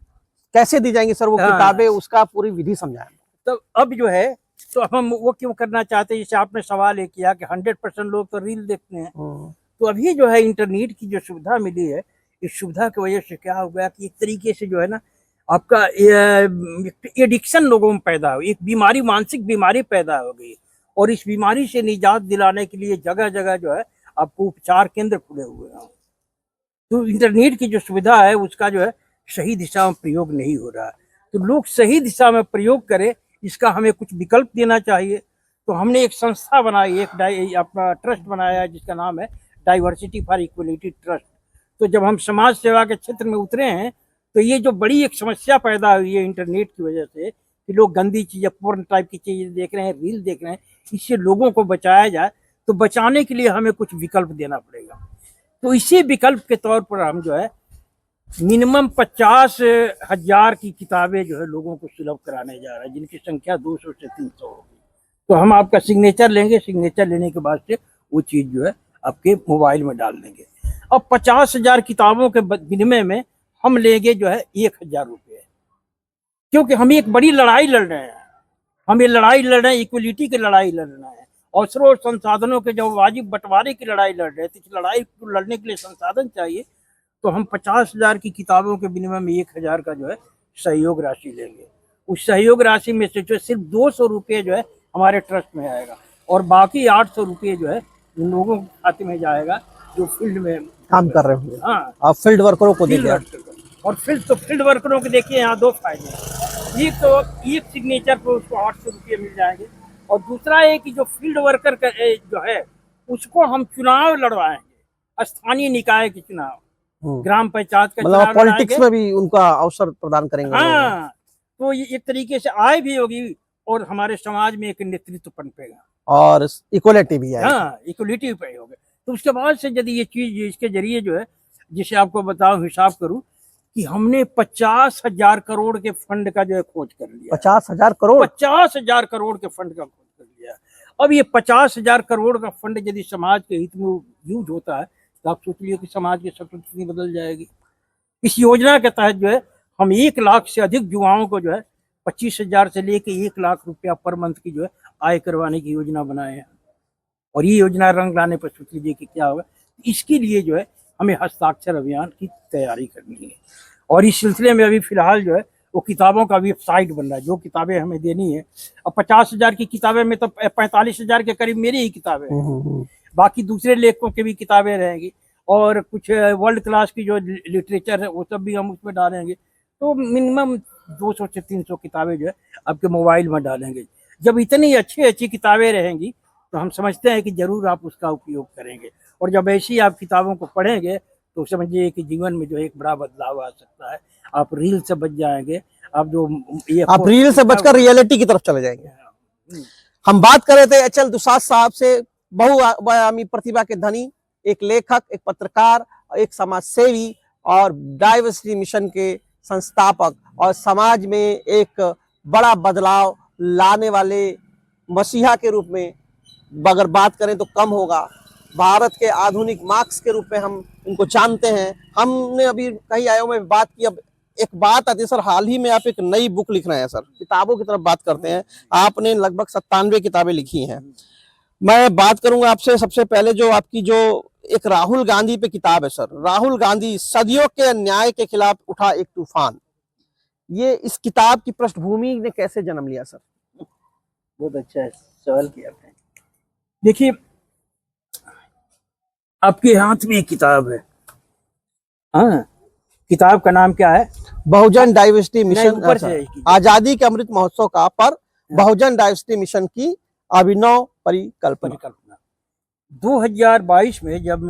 कैसे दी जाएंगी सर वो किताबें, उसका पूरी विधि समझाएं। तो अब जो है, तो हम वो क्यों करना चाहते हैं, जैसे आपने सवाल ये किया कि 100% लोग तो रील देखते हैं। तो अभी जो है इंटरनेट की जो सुविधा मिली है, इस सुविधा की वजह से क्या हो गया कि एक तरीके से जो है ना, आपका एडिक्शन लोगों में पैदा हो, एक बीमारी, मानसिक बीमारी पैदा हो गई। और इस बीमारी से निजात दिलाने के लिए जगह जगह जो है आपको उपचार केंद्र खुले हुए हैं। तो इंटरनेट की जो सुविधा है उसका जो है सही दिशा में प्रयोग नहीं हो रहा है। तो लोग सही दिशा में प्रयोग करें, इसका हमें कुछ विकल्प देना चाहिए। तो हमने एक संस्था बनाई, एक अपना ट्रस्ट बनाया है, जिसका नाम है डाइवर्सिटी फॉर इक्वलिटी ट्रस्ट। तो जब हम समाज सेवा के क्षेत्र में उतरे हैं, तो ये जो बड़ी एक समस्या पैदा हुई है इंटरनेट की वजह से कि लोग गंदी चीज़ें, पोर्न टाइप की चीज़ें देख रहे हैं, रील देख रहे हैं, इससे लोगों को बचाया जाए। तो बचाने के लिए हमें कुछ विकल्प देना पड़ेगा। तो इसी विकल्प के तौर पर हम जो है मिनिमम 50,000 की किताबें जो है लोगों को सुलभ कराने जा रहे हैं, जिनकी संख्या 200 से 300 होगी। तो हम आपका सिग्नेचर लेंगे, सिग्नेचर लेने के बाद से वो चीज़ जो है आपके मोबाइल में डाल देंगे। अब 50,000 किताबों के विनिमय में हम लेंगे जो है 1,000 रुपये, क्योंकि हम एक बड़ी लड़ाई लड़ रहे हैं। हम ये लड़ाई लड़ रहे हैं, इक्वलिटी की लड़ाई लड़ रहे हैं, अवसरों और संसाधनों के जो वाजिब बंटवारे की लड़ाई लड़ रहे हैं। तो इस लड़ाई को लड़ने के लिए संसाधन चाहिए। तो हम 50,000 की किताबों के विनिमय में 1,000 का जो है सहयोग राशि लेंगे। उस सहयोग राशि में से जो सिर्फ 200 रुपये जो है हमारे ट्रस्ट में आएगा, और बाकी 800 रुपये जो है उन लोगों के खाते में जाएगा जो फील्ड में काम कर रहे होंगे। हाँ, आप फील्ड वर्करों को देंगे। और फील्ड वर्करों के देखिए यहाँ दो फायदे हैं। एक तो एक सिग्नेचर पर उसको 800 रुपये मिल जाएंगे, और दूसरा है कि जो फील्ड वर्कर का जो है उसको हम चुनाव लड़वाएंगे, स्थानीय निकाय के चुनाव, ग्राम पंचायत का मतलब पॉलिटिक्स में भी उनका अवसर प्रदान करेंगे। हाँ, तो ये एक तरीके से आय भी होगी और हमारे समाज में एक नेतृत्व पनपेगा और इक्वलिटी भी आएगी। हाँ, इक्वलिटी पे होगा। तो उसके बाद से यदि ये चीज इसके जरिए जो है, जिसे आपको बताऊं, हिसाब करूं कि हमने 50,000 करोड़ के फंड का जो है खोज कर लिया। 50,000 करोड़? 50,000 करोड़ के फंड का खोज कर लिया। अब ये 50,000 करोड़ का फंड यदि समाज के हित में यूज होता है, तो आप सोचिए कि समाज की सब कितनी बदल जाएगी। इस योजना के तहत जो है हम 1 लाख से अधिक युवाओं को जो है 25,000 से लेके 1 लाख रुपया पर मंथ की जो है आय करवाने की योजना बनाए हैं। और ये योजना रंग लाने पर सोच लीजिए कि क्या होगा। इसके लिए जो है हमें हस्ताक्षर अभियान की तैयारी करनी है, और इस सिलसिले में अभी फिलहाल जो है वो किताबों का वेबसाइट बन रहा है, जो किताबें हमें देनी है। अब 50,000 की किताबें में तो 45,000 के करीब मेरी ही किताबें हैं, बाकी दूसरे लेखकों की भी किताबें रहेंगी, और कुछ वर्ल्ड क्लास की जो लिटरेचर है वो सब भी हम उसमें डालेंगे। तो मिनिमम 200 से 300 किताबें जो है आपके मोबाइल में डालेंगे। जब इतनी अच्छी अच्छी किताबें रहेंगी तो हम समझते हैं कि जरूर आप उसका उपयोग करेंगे, और जब ऐसी आप किताबों को पढ़ेंगे तो समझिए कि जीवन में जो है एक बड़ा बदलाव आ सकता है। आप रील से बच जाएंगे। आप जो ये आप रील से बचकर रियलिटी की तरफ चले जाएंगे। हम बात कर रहे थे एच.एल. दुसाद साहब से, बहुआयामी प्रतिभा के धनी, एक लेखक, एक पत्रकार, एक समाज सेवी और डाइवर्सिटी मिशन के संस्थापक, और समाज में एक बड़ा बदलाव लाने वाले मसीहा के रूप में अगर बात करें तो कम होगा। भारत के आधुनिक मार्क्स के रूप में हम उनको जानते हैं। हमने अभी कई आयों में बात की। अब एक बात आती है सर, हाल ही में आप एक नई बुक लिख रहे हैं सर, किताबों की तरफ बात करते हैं। आपने लगभग 97 किताबें लिखी हैं। मैं बात करूंगा आपसे सबसे पहले जो आपकी जो एक राहुल गांधी पे किताब है सर, राहुल गांधी सदियों के अन्याय के खिलाफ उठा एक तूफान। ये इस किताब की पृष्ठभूमि ने कैसे जन्म लिया सर? बहुत अच्छा है, सवाल किया आपने। देखिए, आपके हाथ में एक किताब है। हाँ, किताब का नाम क्या है? बहुजन डाइवर्सिटी मिशन, ऊपर से आजादी के अमृत महोत्सव का पर बहुजन डाइवर्सिटी मिशन की अभिनव परिकल्पना। 2022 में जब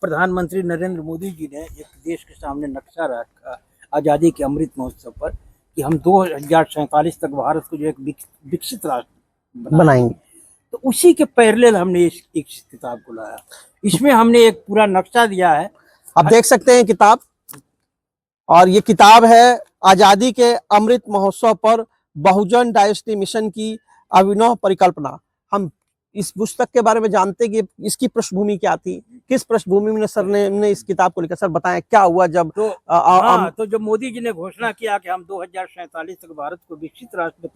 प्रधानमंत्री नरेंद्र मोदी जी ने एक देश के सामने नक्शा रखा आजादी के अमृत महोत्सव पर कि हम 2047 तक भारत को जो एक विकसित राष्ट्र बनाएंगे, तो उसी के पैरेलल हमने इस किताब को लाया। इसमें हमने एक पूरा नक्शा दिया है, आप देख सकते हैं किताब। और ये किताब है आजादी के अमृत महोत्सव पर बहुजन डाइवर्सिटी मिशन की अभिनव परिकल्पना। हम इस पुस्तक के बारे में जानते हैं कि इसकी पृष्ठभूमि क्या थी, किस पृष्ठभूमि में सर ने इस किताब को लिखा। सर बताएं क्या हुआ जब तो जब मोदी जी ने घोषणा किया कि हम 2047 तक भारत को विकसित राष्ट्र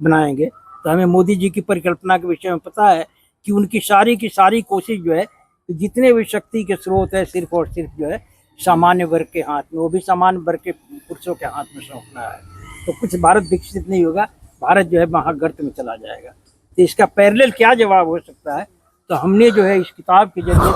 बनाएंगे, तो हमें मोदी जी की परिकल्पना के विषय में पता है कि उनकी सारी की सारी कोशिश जो है, जितने भी शक्ति के स्रोत है सिर्फ और सिर्फ जो है सामान्य वर्ग के हाथ में, वो भी सामान्य वर्ग के पुरुषों के हाथ में सौंपना है। तो कुछ भारत विकसित नहीं होगा, भारत जो है महागर्त में चला जाएगा। तो इसका पैरेलल क्या जवाब हो सकता है? तो हमने जो है इस किताब के जरिए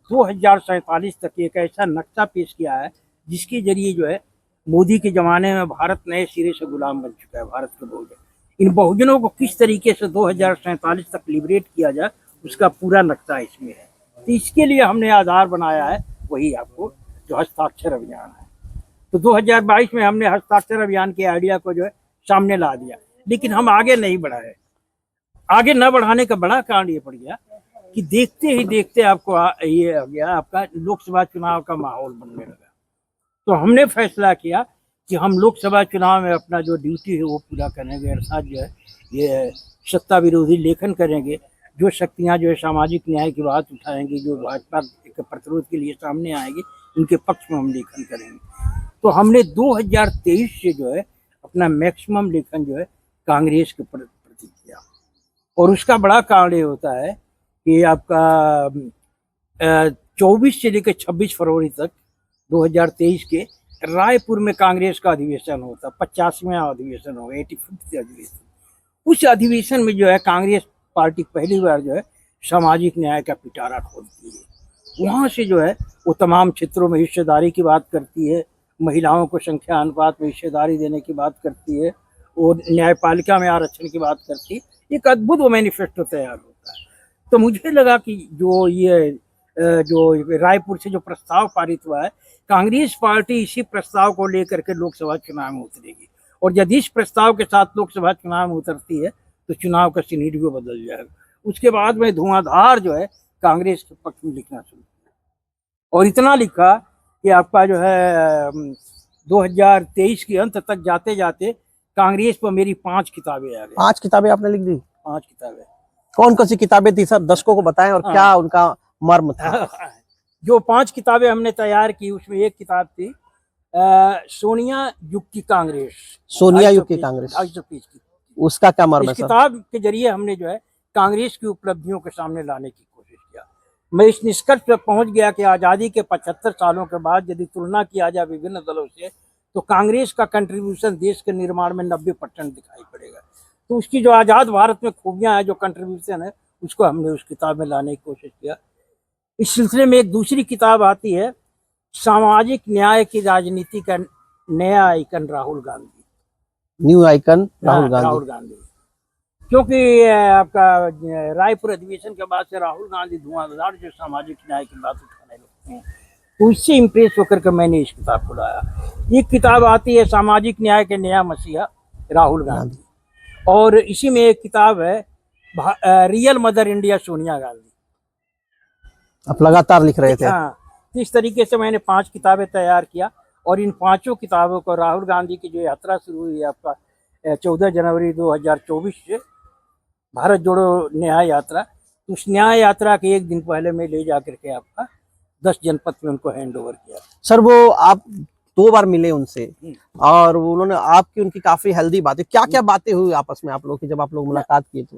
2047 तक एक ऐसा नक्शा पेश किया है जिसके जरिए जो है मोदी के ज़माने में भारत नए सिरे से गुलाम बन चुका है। भारत के बहुजन, इन बहुजनों को किस तरीके से 2047 तक लिबरेट किया जाए, उसका पूरा नक्शा इसमें है। तो इसके लिए हमने आधार बनाया है वही आपको जो हस्ताक्षर अभियान है। तो 2022 में हमने हस्ताक्षर अभियान के आइडिया को जो है सामने ला दिया, लेकिन हम आगे नहीं बढ़ाए। आगे न बढ़ाने का बड़ा कारण ये पड़ गया कि देखते ही देखते आपको ये आ गया, आपका लोकसभा चुनाव का माहौल बनने लगा। तो हमने फैसला किया कि हम लोकसभा चुनाव में अपना जो ड्यूटी है वो पूरा करेंगे, अर्थात जो है ये सत्ता विरोधी लेखन करेंगे। जो शक्तियां जो है सामाजिक न्याय की बात उठाएंगी, जो भाजपा के प्रतिरोध के लिए सामने आएंगी, उनके पक्ष में हम लेखन करेंगे। तो हमने 2023 से जो है अपना मैक्सिमम लेखन जो है कांग्रेस के प्रति किया, और उसका बड़ा कारण ये होता है कि आपका 24 से लेकर 26 फरवरी तक 2023 के रायपुर में कांग्रेस का अधिवेशन होता, 50वां अधिवेशन होगा, 85th अधिवेशन। उस अधिवेशन में जो है कांग्रेस पार्टी पहली बार जो है सामाजिक न्याय का पिटारा खोलती है। वहाँ से जो है वो तमाम क्षेत्रों में हिस्सेदारी की बात करती है, महिलाओं को संख्या अनुपात में हिस्सेदारी देने की बात करती है, और न्यायपालिका में आरक्षण की बात करती है। एक अद्भुत वो मैनिफेस्टो तैयार होता है। तो मुझे लगा कि जो रायपुर से जो प्रस्ताव पारित हुआ है, कांग्रेस पार्टी इसी प्रस्ताव को लेकर के लोकसभा चुनाव में उतरेगी, और यदि इस प्रस्ताव के साथ लोकसभा चुनाव में उतरती है तो चुनाव का सिनेरियो बदल जाएगा। उसके बाद में धुआंधार जो है कांग्रेस के पक्ष में लिखना शुरू किया, और इतना लिखा कि आपका जो है 2023 के अंत तक जाते जाते कांग्रेस पर मेरी 5 किताबें आ गई। 5 किताबें आपने लिख दी? 5 किताबें। कौन कौन सी किताबें थी सर, दर्शकों को बताएं, और क्या उनका मर्म था? जो 5 किताबें हमने तैयार की, उसमें एक किताब थी सोनिया युग की कांग्रेस। सोनिया युग की कांग्रेस, 250 पेज की। उसका क्या मर्म है सर? इस किताब के जरिए हमने जो है कांग्रेस की उपलब्धियों के सामने लाने की कोशिश किया। मैं इस निष्कर्ष पर पहुंच गया कि आज़ादी के 75 सालों के बाद यदि तुलना किया जाए विभिन्न दलों से, तो कांग्रेस का कंट्रीब्यूशन देश के निर्माण में 90% दिखाई पड़ेगा। तो उसकी जो आज़ाद भारत में खूबियाँ हैं, जो कंट्रीब्यूशन है, उसको हमने उस किताब में लाने की कोशिश किया। इस सिलसिले में एक दूसरी किताब आती है, सामाजिक न्याय की राजनीति का नया icon Rahul Gandhi. New icon Rahul Gandhi. क्योंकि आपका रायपुर अधिवेशन के बाद से राहुल गांधी धुआंधार जो सामाजिक न्याय की बात उठाने लगते हैं, तो इससे इम्प्रेस होकर के मैंने इस किताब को लाया। ये किताब आती है सामाजिक न्याय के नया मसीहा राहुल गांधी, और इसी में एक किताब है real mother India Sonia Gandhi. आप लगातार लिख रहे थे। हाँ, तो इस तरीके से मैंने 5 किताबें तैयार किया, और इन 5 किताबों को राहुल गांधी की जो यात्रा शुरू हुई आपका 14 जनवरी 2024 से, भारत जोड़ो न्याय यात्रा, उस न्याय यात्रा के एक दिन पहले मैं ले जाकर के आपका 10 जनपद में उनको हैंड ओवर किया। सर वो आप 2 बार मिले उनसे, और उन्होंने आपकी उनकी काफी हेल्दी बातें, क्या क्या बातें हुई आपस में आप लोग की जब आप लोग मुलाकात किए थे?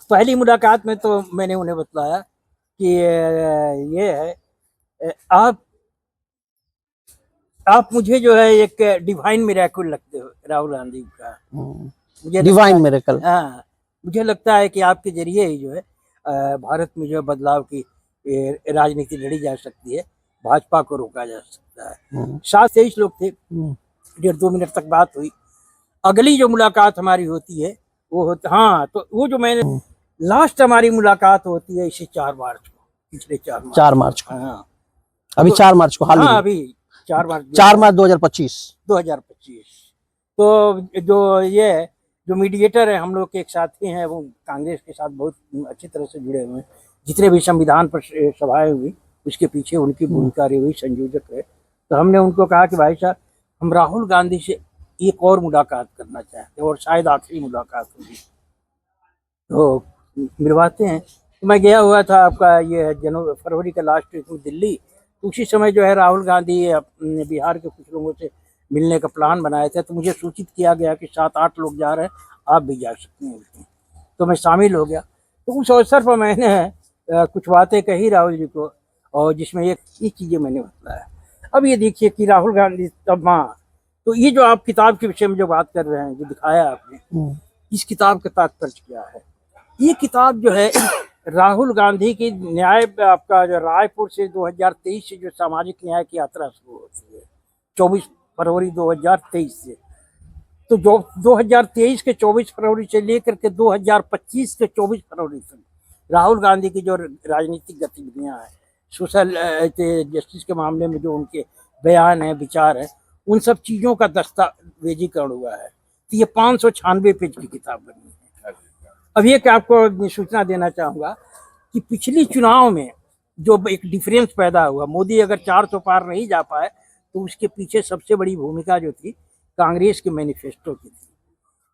पहली मुलाकात में तो मैंने उन्हें बतलाया कि ये है, आप मुझे जो है एक डिवाइन मिरेकल लगते हो राहुल गांधी का। मुझे डिवाइन मिरेकल। हाँ, मुझे लगता है कि आपके जरिए ही जो है भारत में जो बदलाव की राजनीति लड़ी जा सकती है, भाजपा को रोका जा सकता है। 7-23 लोग थे, 1.5-2 मिनट तक बात हुई। अगली जो मुलाकात हमारी होती है वो होता, हाँ, तो वो जो मैंने लास्ट हमारी मुलाकात होती है इसी 4 मार्च को, पिछले 4 मार्च को। हाँ, अभी 4 मार्च को हाल ही। हाँ, अभी 4 मार्च 2025। तो जो ये जो मीडिएटर है, हम लोग के एक साथी हैं, वो कांग्रेस के साथ बहुत अच्छी तरह से जुड़े हुए हैं। जितने भी संविधान पर सभाएं हुई उसके पीछे उनकी भूमिका रही हुई, संयोजक है। तो हमने उनको कहा कि भाई साहब, हम राहुल गांधी से एक और मुलाकात करना चाहते हैं, और शायद आखिरी मुलाकात होगी, तो मिलवाते हैं। तो मैं गया हुआ था आपका ये फरवरी का लास्ट वीक में दिल्ली। तो उसी समय जो है राहुल गांधी बिहार के कुछ लोगों से मिलने का प्लान बनाया था, तो मुझे सूचित किया गया कि 7-8 लोग जा रहे हैं, आप भी जा सकते हैं। तो मैं शामिल हो गया। तो उस अवसर पर मैंने कुछ बातें कही राहुल जी को, और जिसमें एक चीज़ें मैंने बताया। अब ये देखिए कि राहुल गांधी तब, हाँ, तो ये जो आप किताब के विषय में जो बात कर रहे हैं, जो दिखाया आपने, इस किताब का तात्पर्य क्या है? ये किताब जो है राहुल गांधी की न्याय आपका जो रायपुर से 2023 से जो सामाजिक न्याय की यात्रा शुरू होती है 24 फरवरी 2023 से, तो जो 2023 के 24 फरवरी से लेकर के 2025 के 24 फरवरी तक राहुल गांधी की जो राजनीतिक गतिविधियां हैं, सोशल जस्टिस के मामले में जो उनके बयान हैं, विचार हैं, उन सब चीज़ों का दस्तावेजीकरण हुआ है। तो ये 596 पेज की किताब बनी है। अब ये कि आपको सूचना देना चाहूँगा कि पिछली चुनाव में जो एक डिफरेंस पैदा हुआ, मोदी अगर 400 पार नहीं जा पाए, तो उसके पीछे सबसे बड़ी भूमिका जो थी कांग्रेस के मैनिफेस्टो की थी।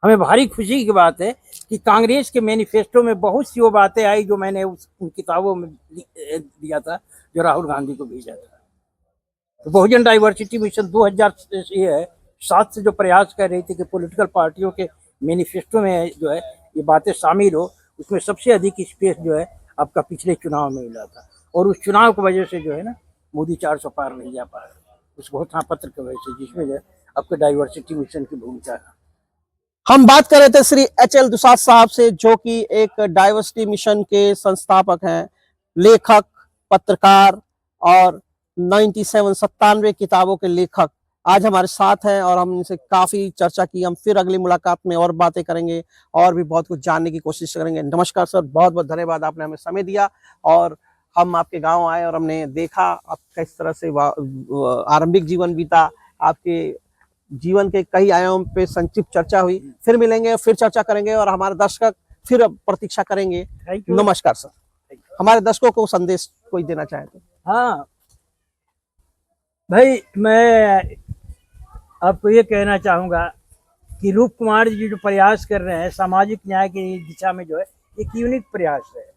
हमें भारी खुशी की बात है कि कांग्रेस के मैनिफेस्टो में बहुत सी वो बातें आई जो मैंने उन किताबों में दिया था, जो राहुल गांधी को भेजा था। तो बहुजन डाइवर्सिटी मिशन 2007 से जो प्रयास कर रही थी कि पॉलिटिकल पार्टियों के मैनिफेस्टो में जो है ये बातें शामिल हो, उसमें सबसे अधिक स्पेस जो है आपका पिछले चुनाव में मिला था, और उस चुनाव की वजह से जो है ना मोदी 400 पार नहीं जा पाया उस घोषणा पत्र की वजह से, जिसमें जो है आपके डाइवर्सिटी मिशन की भूमिका है। हम बात कर रहे थे श्री HL दुसाद साहब से, जो कि एक डाइवर्सिटी मिशन के संस्थापक हैं, लेखक, पत्रकार और 97 किताबों के लेखक आज हमारे साथ हैं, और हम इनसे काफी चर्चा की। हम फिर अगली मुलाकात में और बातें करेंगे और भी बहुत कुछ जानने की कोशिश करेंगे। नमस्कार सर, बहुत बहुत धन्यवाद, आपने हमें समय दिया, और हम आपके गांव आए और हमने देखा आप किस तरह से आरंभिक जीवन बीता, आपके जीवन के कई आयाम पे संक्षिप्त चर्चा हुई। फिर मिलेंगे, फिर चर्चा करेंगे, और हमारे दर्शक फिर प्रतीक्षा करेंगे। नमस्कार सर। हमारे दर्शकों को संदेश कोई देना चाहे तो? हाँ भाई, मैं आपको ये कहना चाहूँगा कि रूप कुमार जी जो प्रयास कर रहे हैं सामाजिक न्याय की दिशा में, जो है एक यूनिक प्रयास है।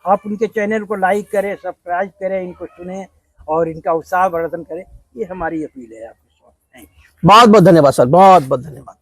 आप उनके चैनल को लाइक करें, सब्सक्राइब करें, इनको सुनें और इनका उत्साह वर्धन करें, ये हमारी अपील है आपके साथ। Thank you. बहुत बहुत धन्यवाद सर, बहुत बहुत धन्यवाद।